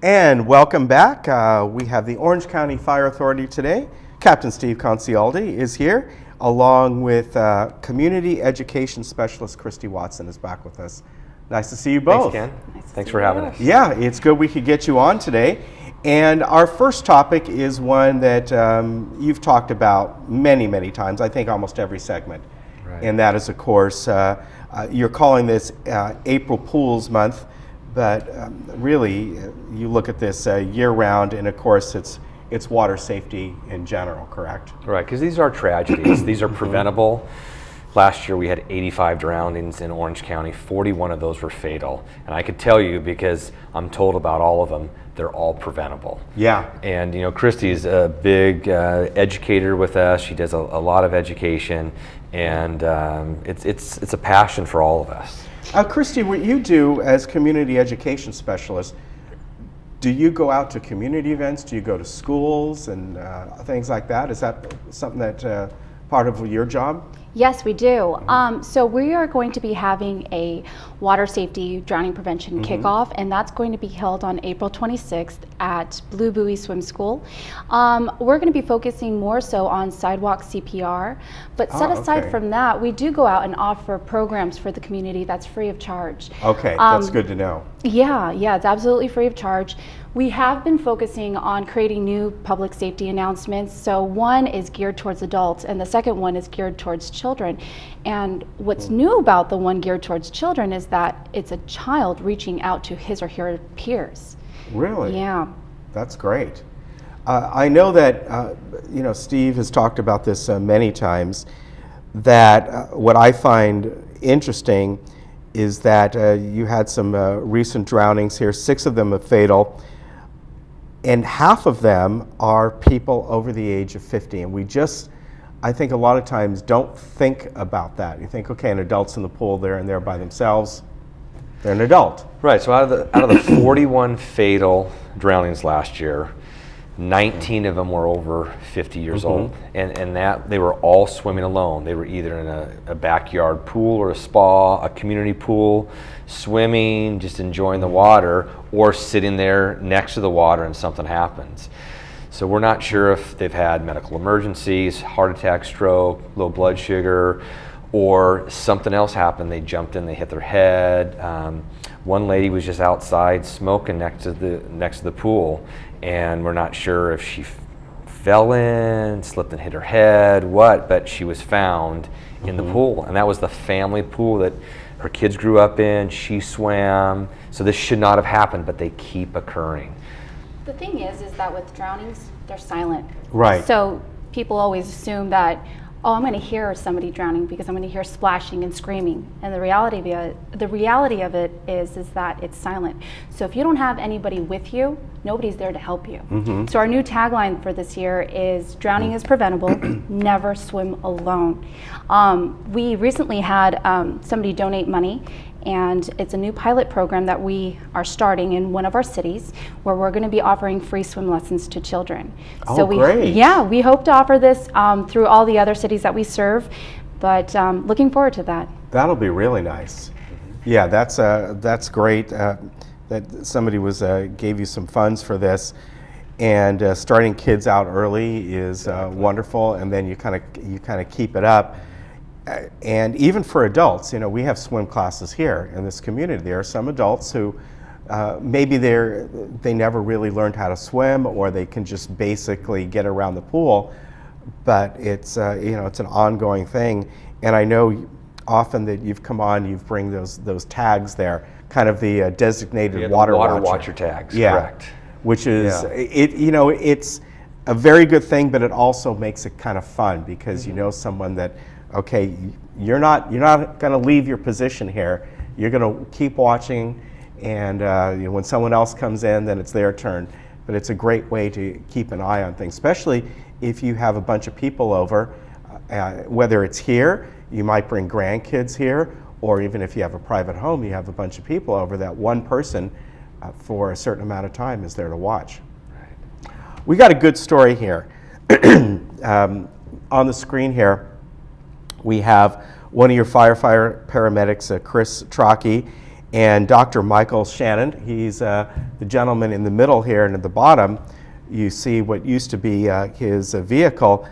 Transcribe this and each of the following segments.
And welcome back. We have the Orange County Fire Authority today. Captain Steve Concialdi is here, along with Community Education Specialist Christy Watson is back with us. Nice to see you both. Thanks, Ken. Thanks for having us. Yeah, it's good we could get you on today. And our first topic is one that you've talked about many, many times, I think almost every segment. Right. And that is, of course, you're calling this April Pools Month, but really you look at this year-round, and of course it's water safety in general, correct? Right, because these are tragedies. These are preventable. Last year we had 85 drownings in Orange County. 41 of those were fatal. And I could tell you, because I'm told about all of them, they're all preventable. Yeah. And you know, Christy's a big educator with us. She does a lot of education, and it's a passion for all of us. Christy, what you do as community education specialist, do you go out to community events? Do you go to schools and things like that? Is that something that part of your job? Yes, we do. So we are going to be having a water safety drowning prevention kickoff, and that's going to be held on April 26th at Blue Buoy Swim School. We're going to be focusing more so on sidewalk CPR, but set aside from that, we do go out and offer programs for the community that's free of charge. Okay, that's good to know. Yeah, it's absolutely free of charge. We have been focusing on creating new public safety announcements. So one is geared towards adults, and the second one is geared towards children. And what's new about the one geared towards children is that it's a child reaching out to his or her peers. Really? Yeah. That's great. I know that, Steve has talked about this many times, that what I find interesting is that you had some recent drownings here, 6 of them are fatal, and half of them are people over the age of 50. And we just, I think a lot of times don't think about that. You think, okay, an adult's in the pool there and they're by themselves, they're an adult. Right, so out of the 41 fatal drownings last year, 19 of them were over 50 years old, and that they were all swimming alone. They were either in a backyard pool or a spa, a community pool, swimming, just enjoying the water, or sitting there next to the water and something happens. So we're not sure if they've had medical emergencies, heart attack, stroke, low blood sugar, or something else happened. They jumped in, they hit their head. One lady was just outside smoking next to the pool, and we're not sure if she fell in, slipped and hit her head, but she was found in the pool, and that was the family pool that her kids grew up in. She swam, so this should not have happened, but they keep occurring. The thing is that with drownings, they're silent. Right. So people always assume that, oh, I'm going to hear somebody drowning because I'm going to hear splashing and screaming. And the reality of it is that it's silent. So if you don't have anybody with you, nobody's there to help you. So our new tagline for this year is drowning is preventable, never swim alone. We recently had somebody donate money, and it's a new pilot program that we are starting in one of our cities where we're going to be offering free swim lessons to children. Great. Yeah, we hope to offer this through all the other cities that we serve, but looking forward to that. That'll be really nice. Yeah, that's great that somebody gave you some funds for this, and starting kids out early is wonderful, and then you kind of keep it up. And even for adults, we have swim classes here in this community. There are some adults who maybe they never really learned how to swim, or they can just basically get around the pool, but it's it's an ongoing thing. And I know often that you've come on, you bring those tags there, kind of the designated water watcher tags. Yeah, correct. Which is it's a very good thing, but it also makes it kind of fun because you know someone that, okay, you're not going to leave your position here. You're going to keep watching, and when someone else comes in, then it's their turn. But it's a great way to keep an eye on things, especially if you have a bunch of people over, whether it's here, you might bring grandkids here, or even if you have a private home, you have a bunch of people over, that one person for a certain amount of time is there to watch. Right. We got a good story here. On the screen here, we have one of your firefighter paramedics, Chris Trocchi, And Dr. Michael Shannon, he's the gentleman in the middle here, and at the bottom, you see what used to be his vehicle.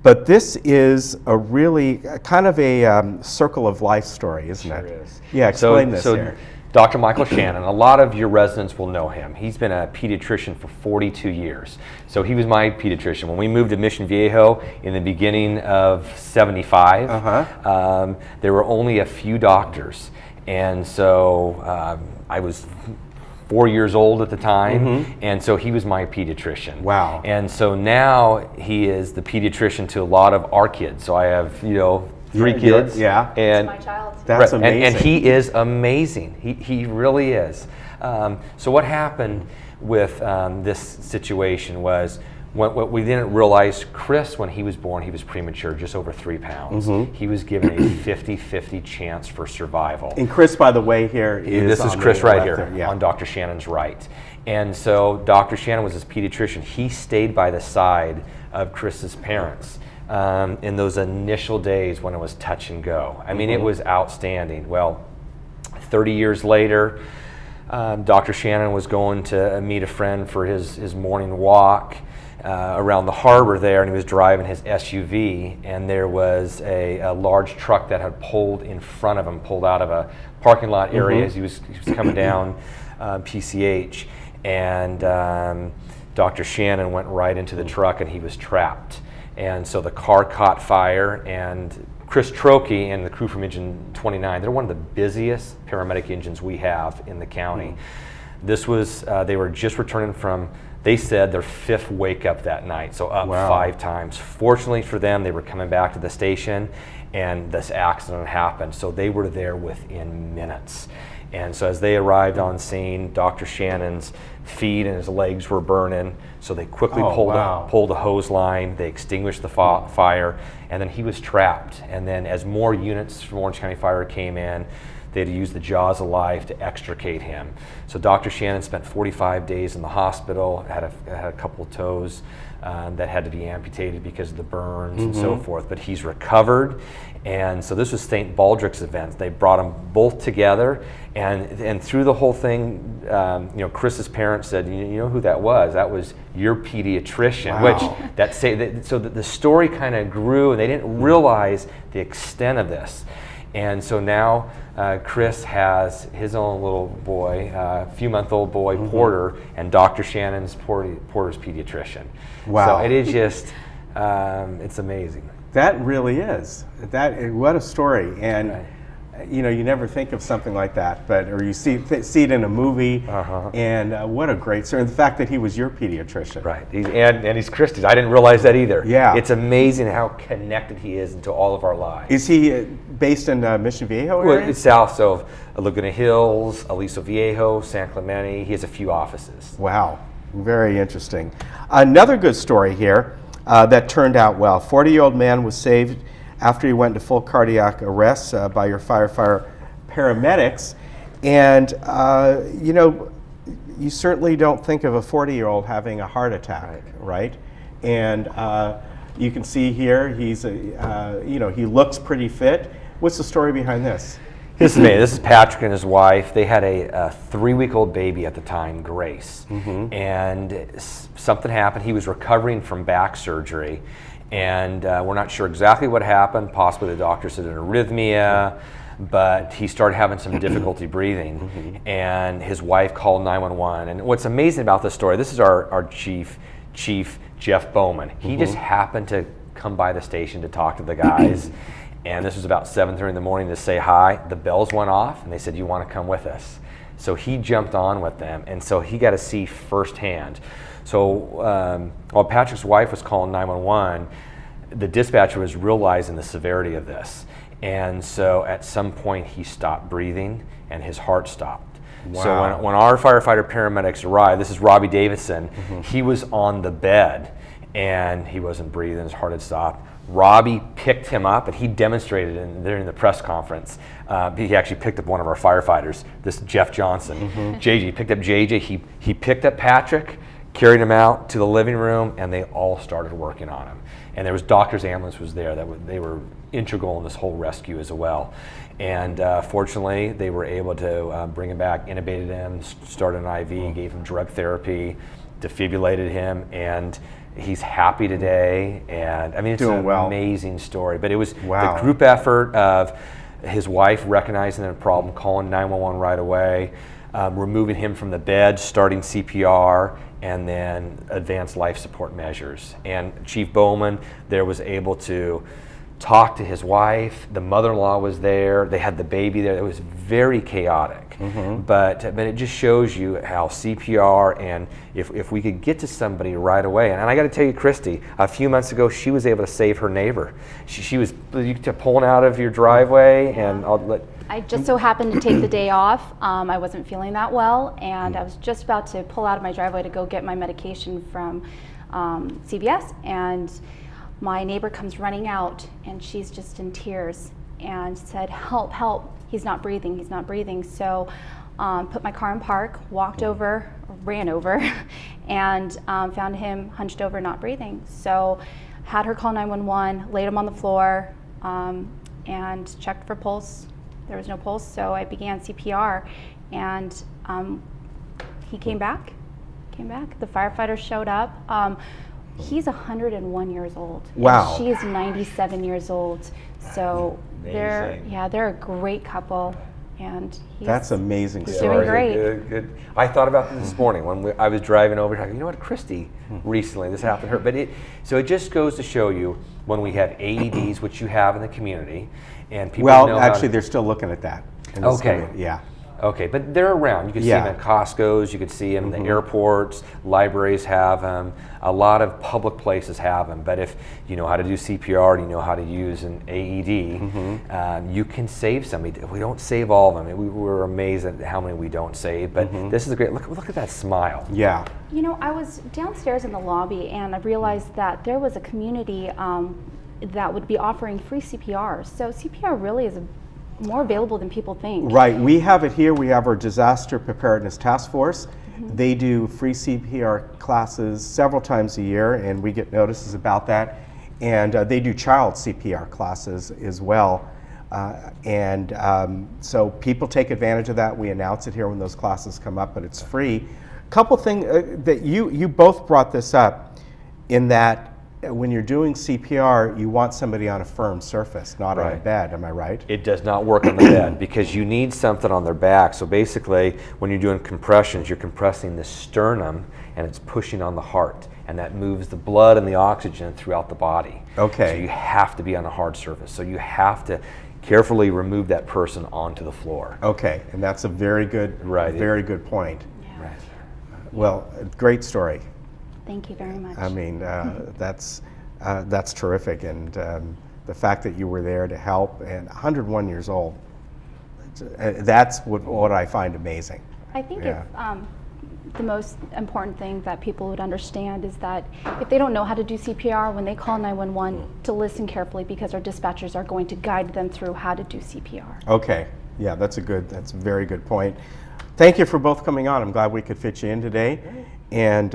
But this is a really kind of a circle of life story, isn't it? Sure is. Yeah, explain this here. Dr. Michael Shannon, a lot of your residents will know him. He's been a pediatrician for 42 years. So he was my pediatrician. When we moved to Mission Viejo in the beginning of 75, there were only a few doctors. And so I was 4 years old at the time, and so he was my pediatrician. Wow. And so now he is the pediatrician to a lot of our kids. So I have, 3 kids. Yeah. And My child. That's amazing. and he is amazing. He really is. So what happened with this situation was, what we didn't realize, Chris, when he was born, he was premature, just over 3 pounds. He was given a 50-50 chance for survival. And Chris, by the way, here is This is on Chris the right left here, there, yeah. on Dr. Shannon's right. And so Dr. Shannon was his pediatrician. He stayed by the side of Chris's parents in those initial days when it was touch and go. I mean, it was outstanding. Well, 30 years later, Dr. Shannon was going to meet a friend for his morning walk around the harbor there, and he was driving his SUV, and there was a large truck that had pulled in front of him, pulled out of a parking lot area as he was coming down PCH, and Dr. Shannon went right into the truck, and he was trapped. And so the car caught fire, and Chris Trokey and the crew from Engine 29, they're one of the busiest paramedic engines we have in the county. This was, they were just returning from, they said, their 5th wake up that night, so up 5 times. Fortunately for them, they were coming back to the station, and this accident happened, so they were there within minutes. And so as they arrived on scene, Dr. Shannon's feet and his legs were burning, so they quickly pulled a hose line, they extinguished the fire, and then he was trapped. And then as more units from Orange County Fire came in, they had to use the jaws of life to extricate him. So Dr. Shannon spent 45 days in the hospital, had a couple of toes that had to be amputated because of the burns and so forth, but he's recovered. And so this was St. Baldrick's event. They brought them both together, and through the whole thing, Chris's parents said, you know who that was? That was your pediatrician. Which so the story kind of grew, and they didn't realize the extent of this. And so now Chris has his own little boy, few-month-old boy, Porter, and Dr. Shannon's Porter's pediatrician. Wow. So it is just, it's amazing. That really is. What a story. And you never think of something like that, or you see it in a movie, and what a great story. And the fact that he was your pediatrician. Right, and he's Christy's. I didn't realize that either. Yeah. It's amazing how connected he is into all of our lives. Is he based in Mission Viejo area? Well, it's south, so Laguna Hills, Aliso Viejo, San Clemente. He has a few offices. Wow, very interesting. Another good story here that turned out well. 40-year-old man was saved after he went into full cardiac arrest by your firefighter paramedics. And, you certainly don't think of a 40-year-old having a heart attack, right? And you can see here, he's, he looks pretty fit. What's the story behind this? This is me. This is Patrick and his wife. They had a 3-week-old baby at the time, Grace. And something happened. He was recovering from back surgery. And we're not sure exactly what happened. Possibly the doctor said an arrhythmia, but he started having some difficulty breathing. And his wife called 911. And what's amazing about this story, this is our chief, Jeff Bowman. He just happened to come by the station to talk to the guys. And this was about 7:30 in the morning to say hi. The bells went off, and they said, "You want to come with us?" So he jumped on with them, and so he got to see firsthand. So while Patrick's wife was calling 911, the dispatcher was realizing the severity of this. And so at some point he stopped breathing and his heart stopped. Wow. So when our firefighter paramedics arrived, this is Robbie Davidson, he was on the bed and he wasn't breathing, his heart had stopped. Robbie picked him up, and he demonstrated during the press conference. He actually picked up one of our firefighters, this Jeff Johnson. JJ picked up JJ. He picked up Patrick, carried him out to the living room, and they all started working on him. And there was doctor's ambulance was there. They were integral in this whole rescue as well. And fortunately, they were able to bring him back, intubated him, started an IV, gave him drug therapy, defibrillated him, and he's happy today. And I mean, it's Doing well. amazing story. But it was Wow. the group effort of his wife recognizing the problem, calling 911 right away, removing him from the bed, starting CPR, and then advanced life support measures. And Chief Bowman there was able to talk to his wife. The mother-in-law was there. They had the baby there. It was very chaotic. But it just shows you how CPR, and if we could get to somebody right away. And I got to tell you, Christy, a few months ago, she was able to save her neighbor. She was pulling out of your driveway, and I just so happened to take the day off. I wasn't feeling that well, and I was just about to pull out of my driveway to go get my medication from CVS, and my neighbor comes running out, and she's just in tears and said, "Help, help, he's not breathing, he's not breathing." So put my car in park, walked over, ran over, and found him hunched over, not breathing. So had her call 911, laid him on the floor, and checked for pulse. There was no pulse, so I began CPR, and he came back. The firefighters showed up. He's 101 years old. Wow. And she is 97 years old. So they're a great couple, and That's amazing he's story. doing great. Good. I thought about this morning when I was driving over. You know what, Christy? Recently, this happened to her. But it just goes to show you when we have AEDs, which you have in the community, and people Well, know actually, they're still looking at that. in this Okay. community. Yeah. Okay, but they're around. You can see them at Costco's, you could see them in the airports, libraries have them, a lot of public places have them. But if you know how to do CPR and you know how to use an AED, you can save somebody. We don't save all of them. We're amazed at how many we don't save, but this is a great, look at that smile. Yeah. You know, I was downstairs in the lobby, and I realized that there was a community that would be offering free CPR. So CPR really is more available than people think. Right. We have it here. We have our Disaster Preparedness Task Force. They do free CPR classes several times a year, and we get notices about that. And they do child CPR classes as well. So people take advantage of that. We announce it here when those classes come up, but it's free. Couple things that you both brought this up, in that when you're doing CPR, you want somebody on a firm surface, not on a bed. Am I right? It does not work on the bed because you need something on their back. So basically, when you're doing compressions, you're compressing the sternum and it's pushing on the heart, and that moves the blood and the oxygen throughout the body. Okay. So you have to be on a hard surface. So you have to carefully remove that person onto the floor. Okay, and that's a very good, very good point. Yeah. Right. Well, great story. Thank you very much. I mean, that's terrific, and the fact that you were there to help, and 101 years old, that's what I find amazing. I think if the most important thing that people would understand is that if they don't know how to do CPR, when they call 911, to listen carefully, because our dispatchers are going to guide them through how to do CPR. Okay, yeah, that's a very good point. Thank you for both coming on. I'm glad we could fit you in today. And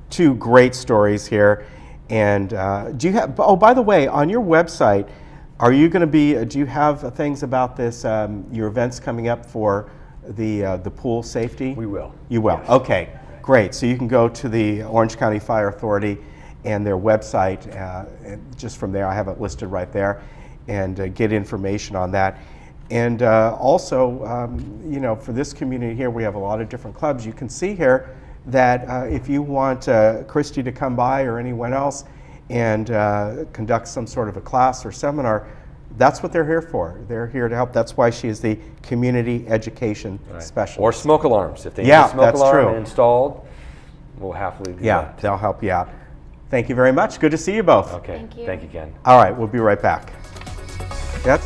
two great stories here. And do you have, oh, by the way, on your website, are you going to be, do you have things about this, your events coming up for the pool safety? We will. You will, yes. Okay, great. So you can go to the Orange County Fire Authority and their website, and just from there, I have it listed right there, and get information on that. And also, you know, for this community here, we have a lot of different clubs. You can see here that if you want Christy to come by or anyone else and conduct some sort of a class or seminar, that's what they're here for. They're here to help. That's why she is the community education specialist. Or smoke alarms. If they need a smoke alarm installed, we'll happily do that. They'll help you out. Thank you very much. Good to see you both. Okay. Thank you. Thank you, Ken. All right, we'll be right back. That's